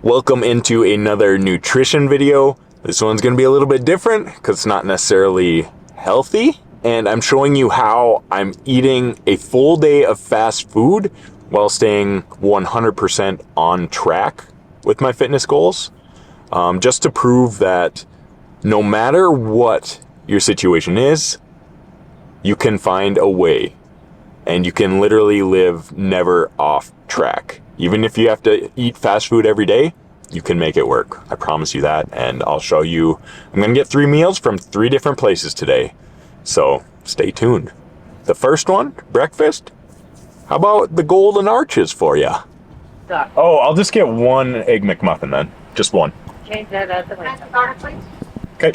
Welcome into another nutrition video. This one's going to be a little bit different because it's not necessarily healthy, and I'm showing you how I'm eating a full day of fast food while staying 100% on track with my fitness goals, just to prove that no matter what your situation is, you can find a way, and you can literally live never off track. Even if you have to eat fast food every day, you can make it work. I promise you that. And I'll show you. I'm going to get 3 meals from 3 different places today. So stay tuned. The first one, breakfast. How about the golden arches for you? Oh, I'll just get 1 egg McMuffin then. Just 1. Okay, that's the way. Okay.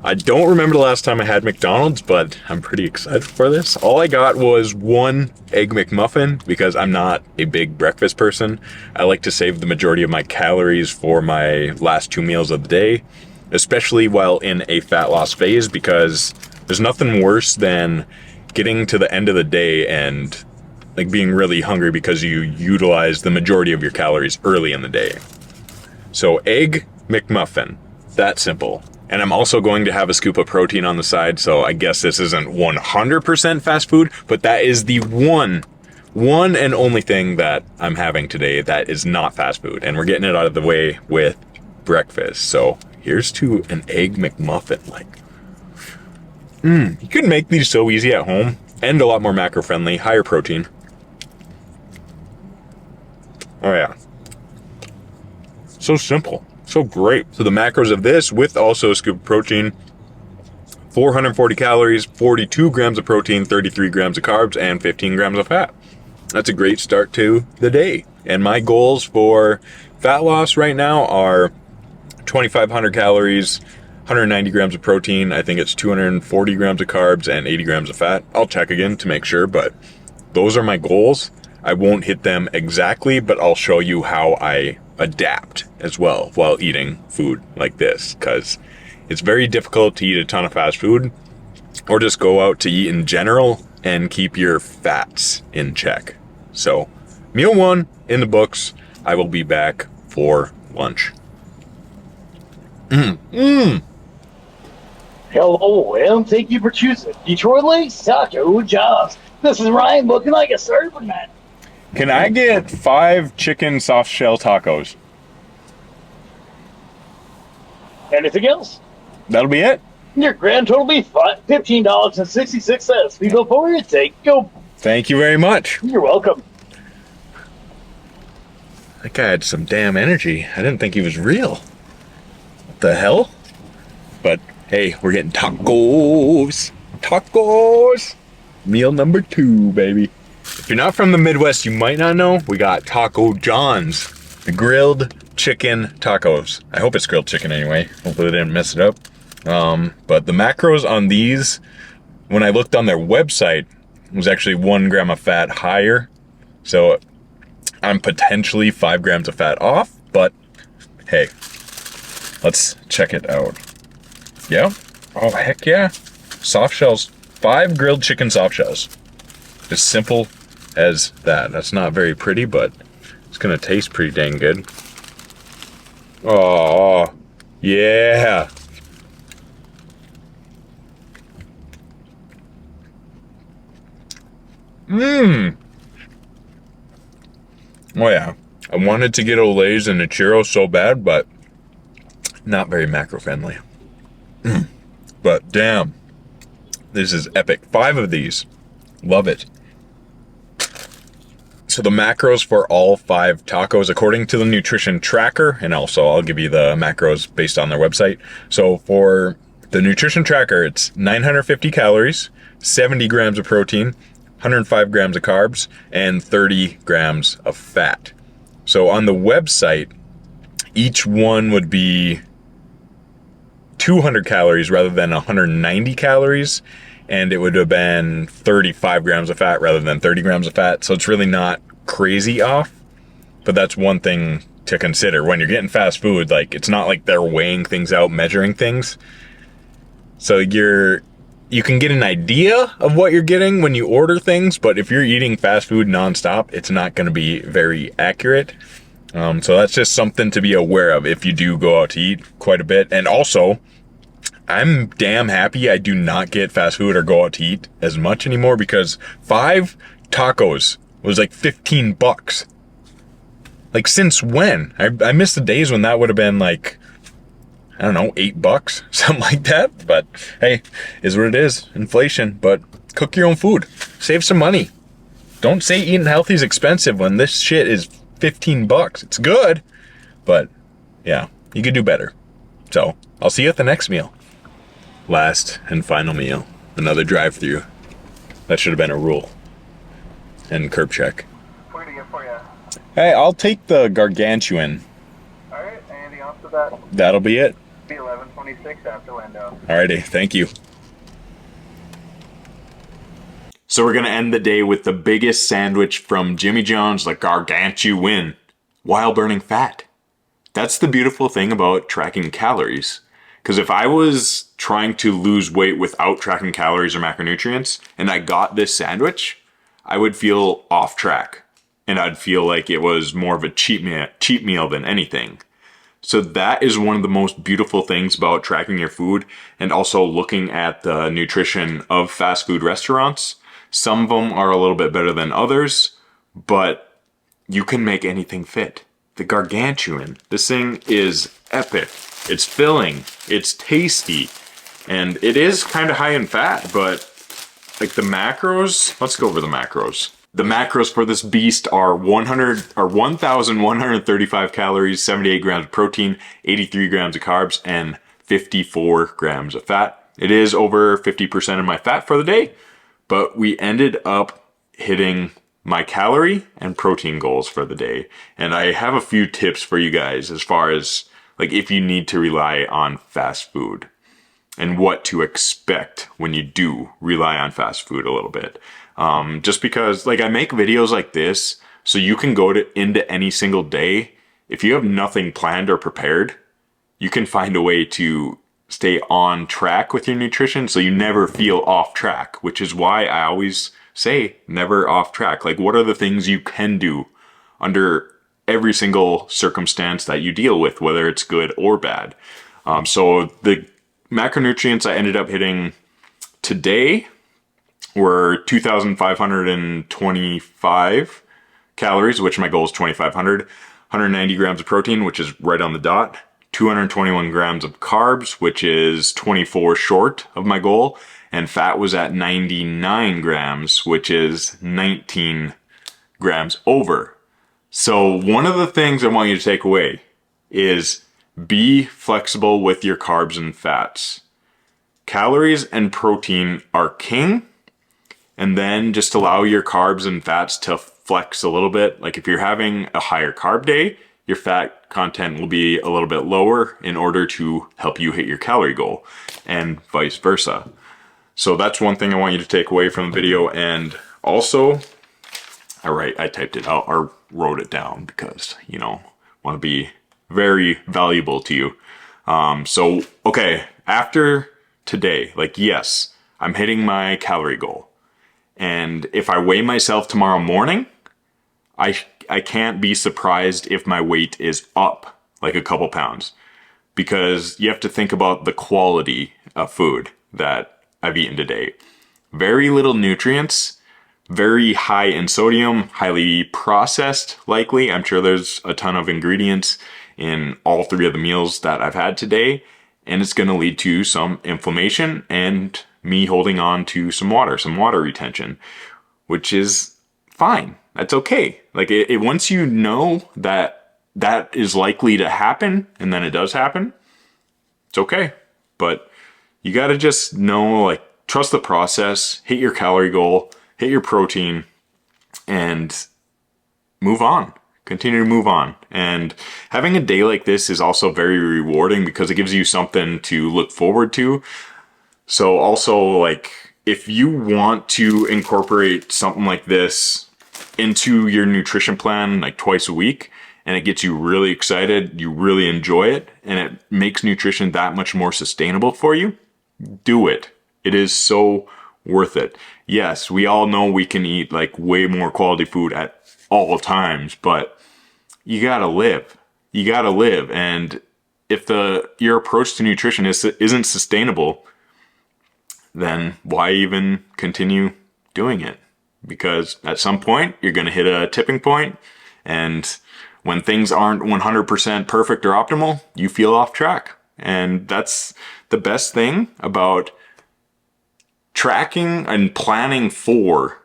I don't remember the last time I had McDonald's, but I'm pretty excited for this. All I got was 1 egg McMuffin because I'm not a big breakfast person. I like to save the majority of my calories for my last 2 meals of the day, especially while in a fat loss phase, because there's nothing worse than getting to the end of the day and like being really hungry because you utilize the majority of your calories early in the day. So egg McMuffin, that simple. And I'm also going to have a scoop of protein on the side, so I guess this isn't 100% fast food, but that is the one and only thing that I'm having today that is not fast food. And we're getting it out of the way with breakfast. So here's to an egg McMuffin. You can make these so easy at home and a lot more macro friendly, higher protein. Oh yeah. So simple. So great. So the macros of this, with also a scoop of protein, 440 calories, 42 grams of protein, 33 grams of carbs, and 15 grams of fat. That's a great start to the day. And my goals for fat loss right now are 2,500 calories, 190 grams of protein. I think it's 240 grams of carbs and 80 grams of fat. I'll check again to make sure, but those are my goals. I won't hit them exactly, but I'll show you how I adapt as well while eating food like this, because it's very difficult to eat a ton of fast food or just go out to eat in general and keep your fats in check. So meal 1 in the books. I will be back for lunch. Hello, and thank you for choosing Detroit Lakes Taco Jobs. This is Ryan looking like a server man. Can I get 5 chicken soft shell tacos? Anything else? That'll be it. Your grand total will be $15.66. We go for your take. Go. Thank you very much. You're welcome. That guy had some damn energy. I didn't think he was real. What the hell? But hey, we're getting tacos. Tacos. Meal number 2, baby. If you're not from the Midwest, you might not know, we got Taco John's, the grilled chicken tacos. I hope it's grilled chicken anyway. Hopefully they didn't mess it up. But the macros on these, when I looked on their website, was actually 1 gram of fat higher. So I'm potentially 5 grams of fat off, but hey, let's check it out. Yeah? Oh, heck yeah. Soft shells, 5 grilled chicken soft shells. As simple as that. That's not very pretty, but it's gonna taste pretty dang good. Oh, yeah. Oh yeah. I wanted to get Olays and a churro so bad, but not very macro friendly. But damn, this is epic. 5 of these. Love it. So the macros for all 5 tacos, according to the nutrition tracker, and also I'll give you the macros based on their website. So for the nutrition tracker, it's 950 calories, 70 grams of protein, 105 grams of carbs, and 30 grams of fat. So on the website, each one would be 200 calories rather than 190 calories. And it would have been 35 grams of fat rather than 30 grams of fat. So it's really not crazy off, but that's one thing to consider when you're getting fast food. Like, it's not like they're weighing things out, measuring things. So you're you can get an idea of what you're getting when you order things, but if you're eating fast food nonstop, it's not going to be very accurate. So that's just something to be aware of if you do go out to eat quite a bit. And also, I'm damn happy I do not get fast food or go out to eat as much anymore, because 5 tacos was like $15. Like, since when? I miss the days when that would have been like, I don't know, $8, something like that. But hey, is what it is. Inflation. But cook your own food. Save some money. Don't say eating healthy is expensive when this shit is $15. It's good, but yeah, you could do better. So I'll see you at the next meal. Last and final meal. Another drive-through. That should have been a rule. And curb check. What can I get for you? Hey, I'll take the gargantuan. Alright, anything else with that? That'll be it. Be 11:26 after window. Alrighty, thank you. So we're gonna end the day with the biggest sandwich from Jimmy John's, the gargantuan, while burning fat. That's the beautiful thing about tracking calories. Because if I was trying to lose weight without tracking calories or macronutrients, and I got this sandwich, I would feel off track. And I'd feel like it was more of a cheat meal than anything. So that is one of the most beautiful things about tracking your food, and also looking at the nutrition of fast food restaurants. Some of them are a little bit better than others, but you can make anything fit. The gargantuan, this thing is epic. It's filling, it's tasty, and it is kind of high in fat, but like the macros, let's go over the macros. The macros for this beast are 1,135 calories, 78 grams of protein, 83 grams of carbs, and 54 grams of fat. It is over 50% of my fat for the day, but we ended up hitting my calorie and protein goals for the day. And I have a few tips for you guys as far as like if you need to rely on fast food and what to expect when you do rely on fast food a little bit. Just because like I make videos like this so you can go into any single day. If you have nothing planned or prepared, you can find a way to stay on track with your nutrition so you never feel off track, which is why I always say never off track. Like, what are the things you can do under every single circumstance that you deal with, whether it's good or bad? So the macronutrients I ended up hitting today were 2,525 calories, which my goal is 2,500, 190 grams of protein, which is right on the dot, 221 grams of carbs, which is 24 short of my goal, and fat was at 99 grams, which is 19 grams over. So one of the things I want you to take away is be flexible with your carbs and fats. Calories and protein are king, and then just allow your carbs and fats to flex a little bit. Like if you're having a higher carb day, your fat content will be a little bit lower in order to help you hit your calorie goal, and vice versa. So that's one thing I want you to take away from the video. And also, I typed it out or wrote it down because, you know, want to be very valuable to you. So, okay, after today, like, yes, I'm hitting my calorie goal. And if I weigh myself tomorrow morning, I can't be surprised if my weight is up like a couple pounds, because you have to think about the quality of food that I've eaten today. Very little nutrients, very high in sodium, highly processed likely. I'm sure there's a ton of ingredients in all 3 of the meals that I've had today, and it's going to lead to some inflammation and me holding on to some water retention, which is fine. That's okay. Like once you know that that is likely to happen, and then it does happen, it's okay. But you got to just know, like, trust the process, hit your calorie goal, hit your protein, and move on. Continue to move on. And having a day like this is also very rewarding because it gives you something to look forward to. So also, like, if you want to incorporate something like this into your nutrition plan like twice a week, and it gets you really excited, you really enjoy it, and it makes nutrition that much more sustainable for you, do it. It is so worth it. Yes, we all know we can eat like way more quality food at all times, but you gotta live. You gotta live. And if your approach to nutrition isn't sustainable, then why even continue doing it? Because at some point you're gonna hit a tipping point, and when things aren't 100% perfect or optimal, you feel off track. And that's the best thing about tracking and planning for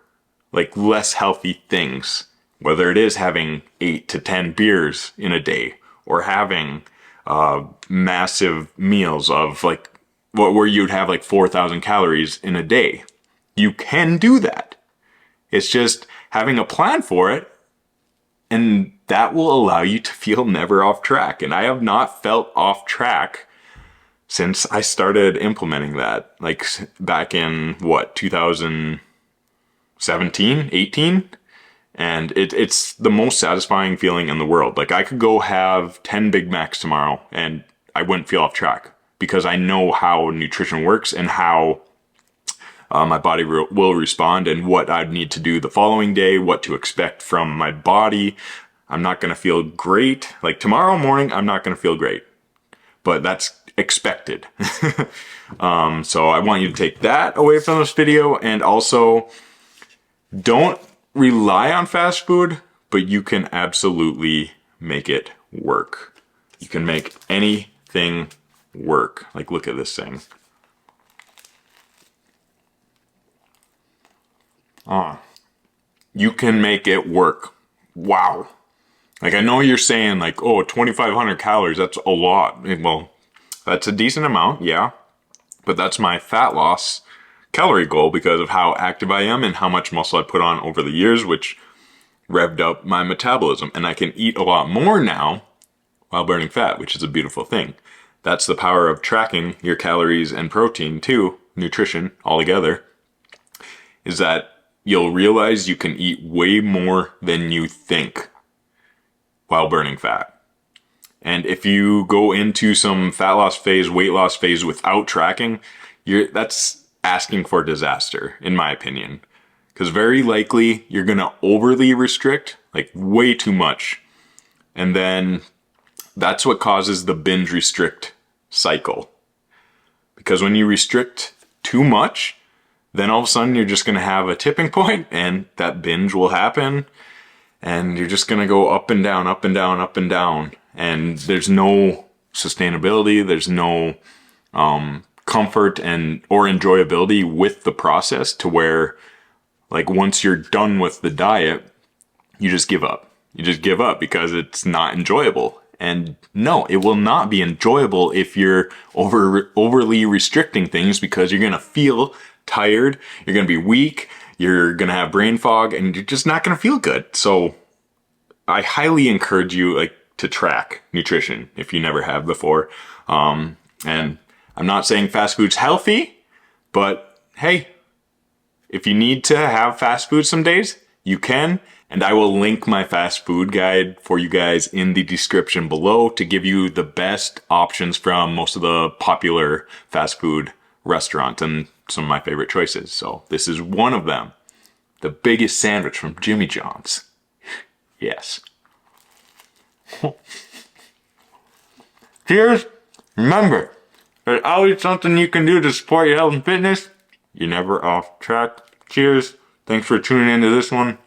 like less healthy things, whether it is having 8 to 10 beers in a day or having massive meals of like where you'd have like 4,000 calories in a day. You can do that. It's just having a plan for it, and that will allow you to feel never off track. And I have not felt off track since I started implementing that, like back in 2017, 18? And it's the most satisfying feeling in the world. Like I could go have 10 Big Macs tomorrow and I wouldn't feel off track because I know how nutrition works and how my body will respond and what I'd need to do the following day, what to expect from my body. I'm not going to feel great. Like tomorrow morning, I'm not going to feel great, but that's expected. So I want you to take that away from this video, and also don't rely on fast food, but you can absolutely make it work. You can make anything work. Like look at this thing. You can make it work. Wow. Like I know you're saying like, oh, 2,500 calories, that's a lot. Well, that's a decent amount, yeah. But that's my fat loss calorie goal because of how active I am and how much muscle I put on over the years, which revved up my metabolism. And I can eat a lot more now while burning fat, which is a beautiful thing. That's the power of tracking your calories and protein too, nutrition all together, is that you'll realize you can eat way more than you think while burning fat. And if you go into some fat loss phase, weight loss phase without tracking, that's asking for disaster, in my opinion. Because very likely you're going to overly restrict, like way too much. And then that's what causes the binge restrict cycle. Because when you restrict too much, then all of a sudden you're just going to have a tipping point and that binge will happen. And you're just going to go up and down, up and down, up and down. And there's no sustainability. There's no comfort or enjoyability with the process, to where like once you're done with the diet, you just give up. You just give up because it's not enjoyable. And no, it will not be enjoyable if you're overly restricting things, because you're going to feel tired. You're going to be weak. You're going to have brain fog, and you're just not going to feel good. So I highly encourage you to track nutrition if you never have before. And I'm not saying fast food's healthy, but hey, if you need to have fast food some days, you can. And I will link my fast food guide for you guys in the description below to give you the best options from most of the popular fast food restaurants and some of my favorite choices. So this is one of them. The biggest sandwich from Jimmy John's. Yes. Cheers. Remember, there's always something you can do to support your health and fitness. You're never off track. Cheers. Thanks for tuning into this one.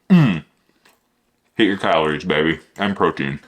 Hit your calories, baby, and protein.